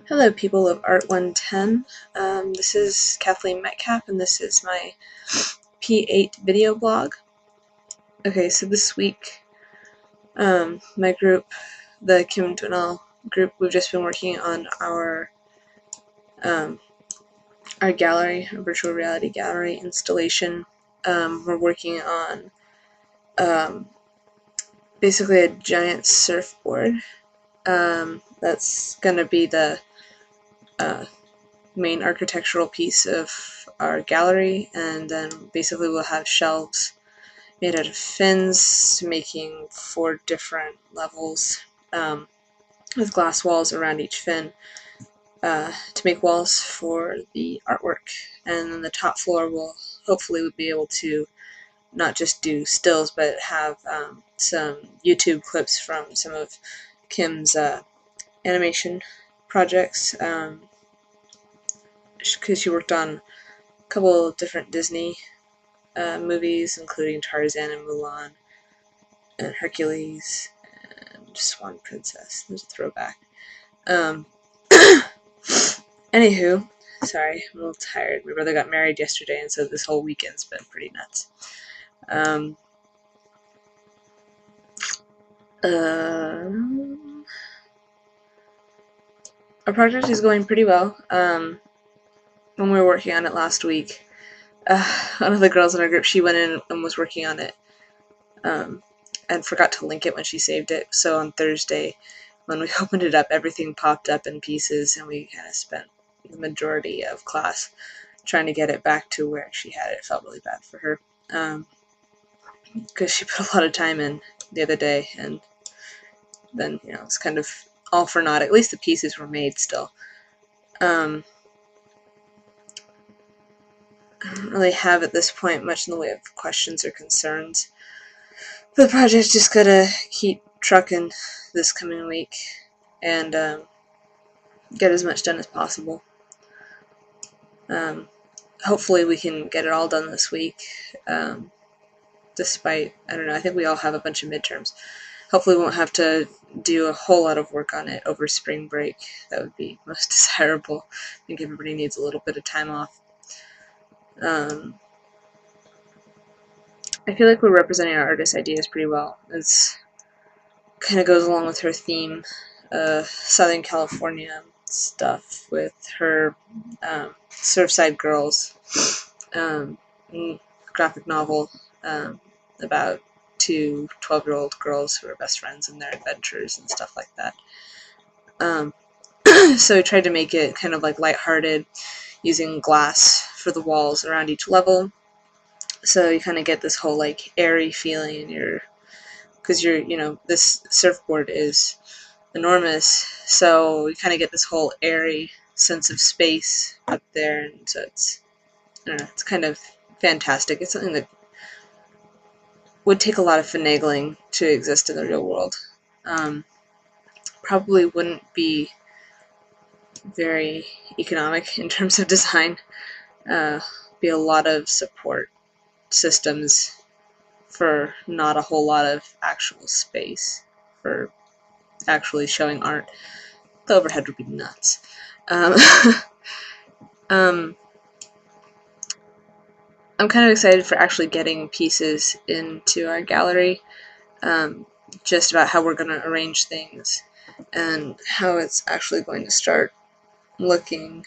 Hello, people of Art 110. This is Kathleen Metcalf, and this is my P8 video blog. Okay, so this week, my group, the Kim Dwinell group, we've just been working on our gallery, our virtual reality gallery installation. We're working on basically a giant surfboard. That's going to be the main architectural piece of our gallery, and then basically we'll have shelves made out of fins, making 4 different levels with glass walls around each fin to make walls for the artwork. And then the top floor will hopefully be able to not just do stills, but have some YouTube clips from some of Kim's animation projects, because she worked on a couple of different Disney movies, including Tarzan and Mulan and Hercules and Swan Princess. There's a throwback. Anywho, sorry, I'm a little tired. My brother got married yesterday, and so this whole weekend's been pretty nuts. Our project is going pretty well. When we were working on it last week, one of the girls in our group, she went in and was working on it and forgot to link it when she saved it. So on Thursday, when we opened it up, everything popped up in pieces, and we kind of spent the majority of class trying to get it back to where she had it. It felt really bad for her because she put a lot of time in the other day, and then it's kind of all for naught. At least the pieces were made still. I don't really have at this point much in the way of questions or concerns. The project's just gotta keep trucking this coming week and get as much done as possible. Hopefully we can get it all done this week, despite, I don't know, I think we all have a bunch of midterms. Hopefully we won't have to do a whole lot of work on it over spring break. That would be most desirable. I think everybody needs a little bit of time off. I feel like we're representing our artist ideas pretty well. It's kind of goes along with her theme, Southern California stuff, with her Surfside Girls graphic novel about 2 12-year-old girls who are best friends and their adventures and stuff like that. So we tried to make it kind of like lighthearted, using glass for the walls around each level. So you kind of get this whole like airy feeling in because this surfboard is enormous, so you kind of get this whole airy sense of space up there, and so it's, I don't know, it's kind of fantastic. It's something that would take a lot of finagling to exist in the real world. Probably wouldn't be very economic in terms of design. Be a lot of support systems for not a whole lot of actual space for actually showing art. The overhead would be nuts. I'm kind of excited for actually getting pieces into our gallery, just about how we're going to arrange things and how it's actually going to start looking.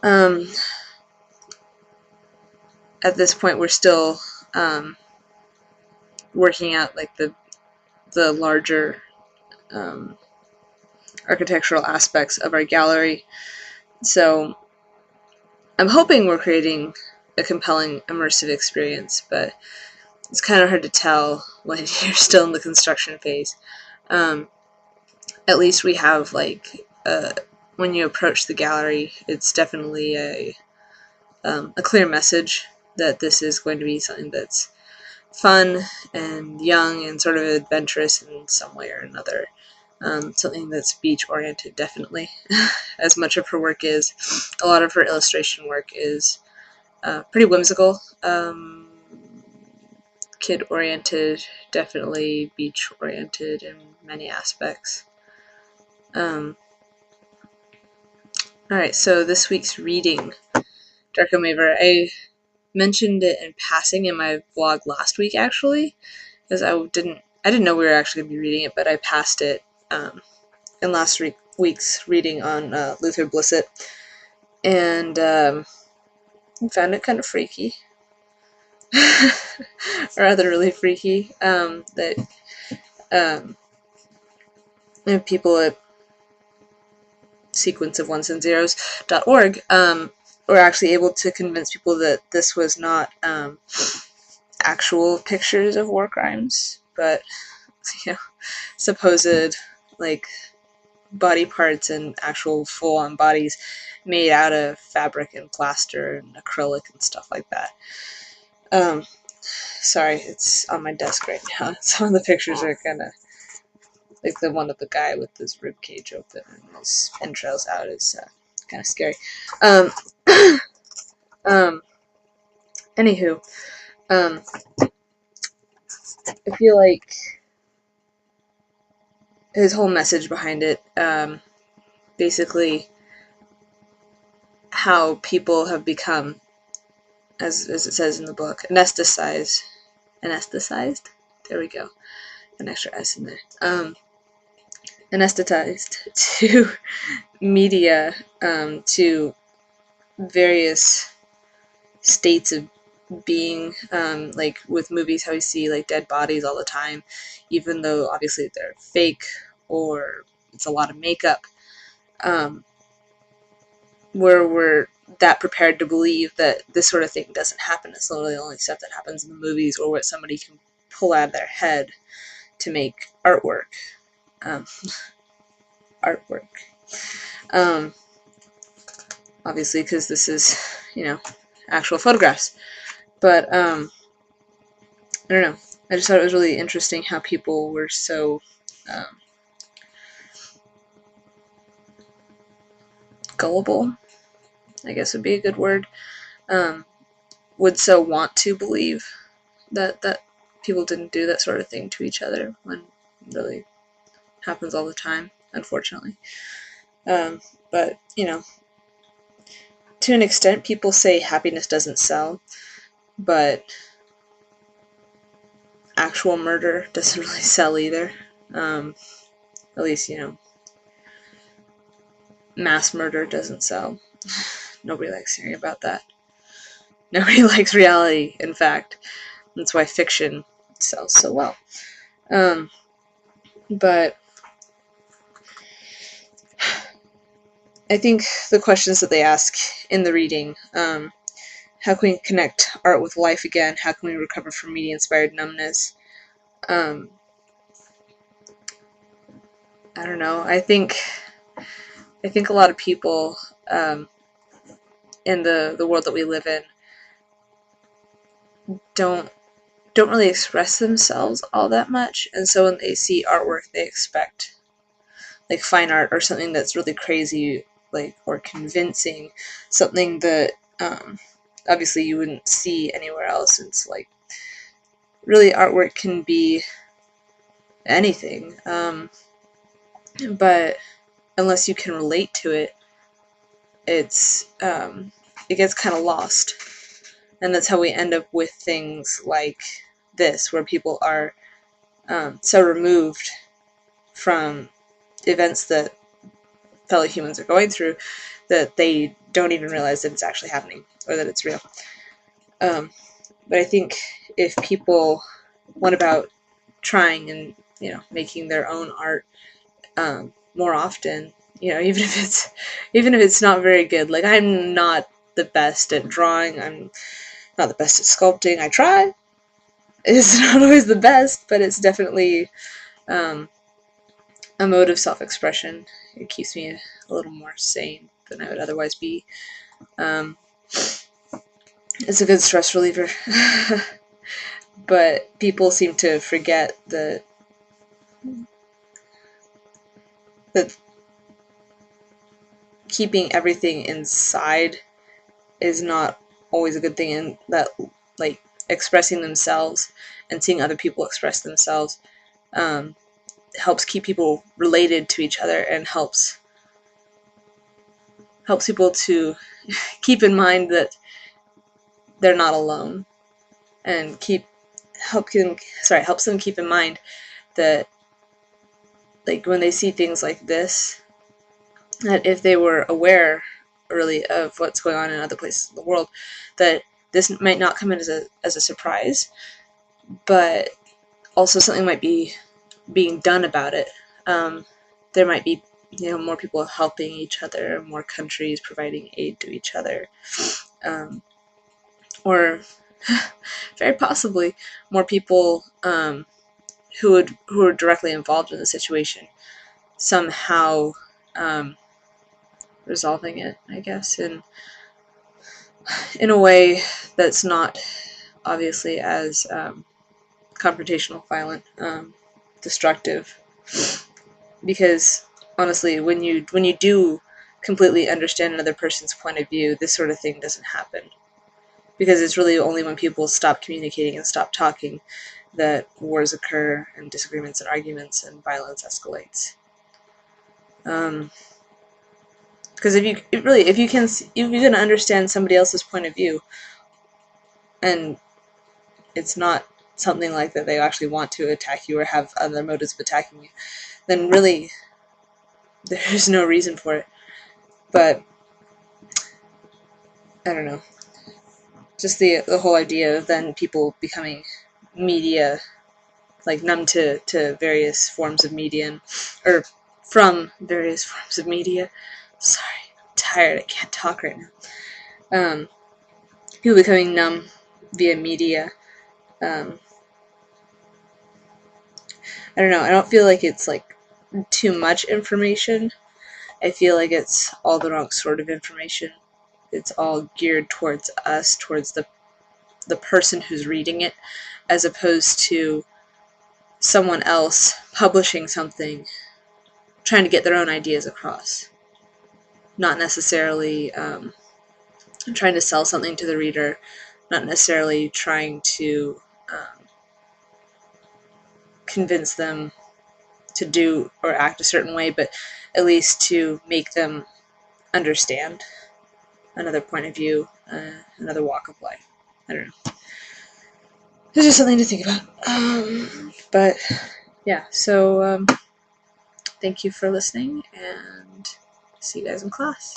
At this point, we're still working out like the larger architectural aspects of our gallery. So I'm hoping we're creating a compelling immersive experience, but it's kind of hard to tell when you're still in the construction phase. At least we have like when you approach the gallery, it's definitely a clear message that this is going to be something that's fun and young and sort of adventurous in some way or another. Something that's beach-oriented, definitely. As much of her work is. A lot of her illustration work is pretty whimsical, kid-oriented, definitely beach-oriented in many aspects. Alright, so this week's reading, Darko Maver. I mentioned it in passing in my vlog last week, actually, because I didn't know we were actually going to be reading it, but I passed it in last week's reading on Luther Blissett, and found it kind of freaky. Rather really freaky, that people at sequence of ones and zeros.org were actually able to convince people that this was not actual pictures of war crimes, but supposed like body parts and actual full-on bodies made out of fabric and plaster and acrylic and stuff like that. Sorry, it's on my desk right now. Some of the pictures are kind of like the one of the guy with his rib cage open and his entrails out is kind of scary. Anywho, I feel like his whole message behind it, basically how people have become, as it says in the book, anesthetized. There we go, an extra S in there. Anesthetized to media, to various states of being, like with movies, how we see like dead bodies all the time, even though obviously they're fake or it's a lot of makeup. Where we're that prepared to believe that this sort of thing doesn't happen. It's literally the only stuff that happens in the movies or what somebody can pull out of their head to make artwork. Obviously, because this is, actual photographs. But, I don't know. I just thought it was really interesting how people were so gullible, I guess would be a good word, would so want to believe that people didn't do that sort of thing to each other when it really happens all the time, unfortunately. But, to an extent, people say happiness doesn't sell, but actual murder doesn't really sell either. At least, mass murder doesn't sell. Nobody likes hearing about that. Nobody likes reality, in fact. That's why fiction sells so well. But I think the questions that they ask in the reading, how can we connect art with life again? How can we recover from media-inspired numbness? I don't know. I think a lot of people in the world that we live in don't really express themselves all that much, and so when they see artwork, they expect like fine art or something that's really crazy, like, or convincing, something that obviously you wouldn't see anywhere else. It's like, really, artwork can be anything, but unless you can relate to it, it gets kind of lost. And that's how we end up with things like this, where people are so removed from events that fellow humans are going through that they don't even realize that it's actually happening or that it's real. But I think if people went about trying and making their own art more often, even if it's not very good. Like, I'm not the best at drawing. I'm not the best at sculpting. I try. It's not always the best, but it's definitely a mode of self-expression. It keeps me a little more sane than I would otherwise be. It's a good stress reliever. But people seem to forget that keeping everything inside is not always a good thing, and that, like, expressing themselves and seeing other people express themselves helps keep people related to each other and helps helps people to keep in mind that they're not alone, and helps them keep in mind that, like, when they see things like this, that if they were aware early of what's going on in other places in the world, that this might not come in as a surprise, but also something might be being done about it. There might be, more people helping each other, more countries providing aid to each other, or very possibly more people who are directly involved in the situation somehow resolving it, I guess, in a way that's not obviously as confrontational, violent, destructive. Because honestly, when you do completely understand another person's point of view, this sort of thing doesn't happen. Because it's really only when people stop communicating and stop talking that wars occur, and disagreements and arguments and violence escalates. Because if you can understand somebody else's point of view, and it's not something like that they actually want to attack you or have other motives of attacking you, then really there's no reason for it. But I don't know. Just the whole idea of then people becoming media, like numb to various forms of media, or from various forms of media. Sorry, I'm tired. I can't talk right now. People becoming numb via media. I don't know. I don't feel like it's like too much information. I feel like it's all the wrong sort of information. It's all geared towards us, towards the person who's reading it, as opposed to someone else publishing something, trying to get their own ideas across. Not necessarily trying to sell something to the reader, not necessarily trying to convince them to do or act a certain way, but at least to make them understand another point of view, another walk of life. I don't know. It's just something to think about. But yeah, so thank you for listening, and see you guys in class.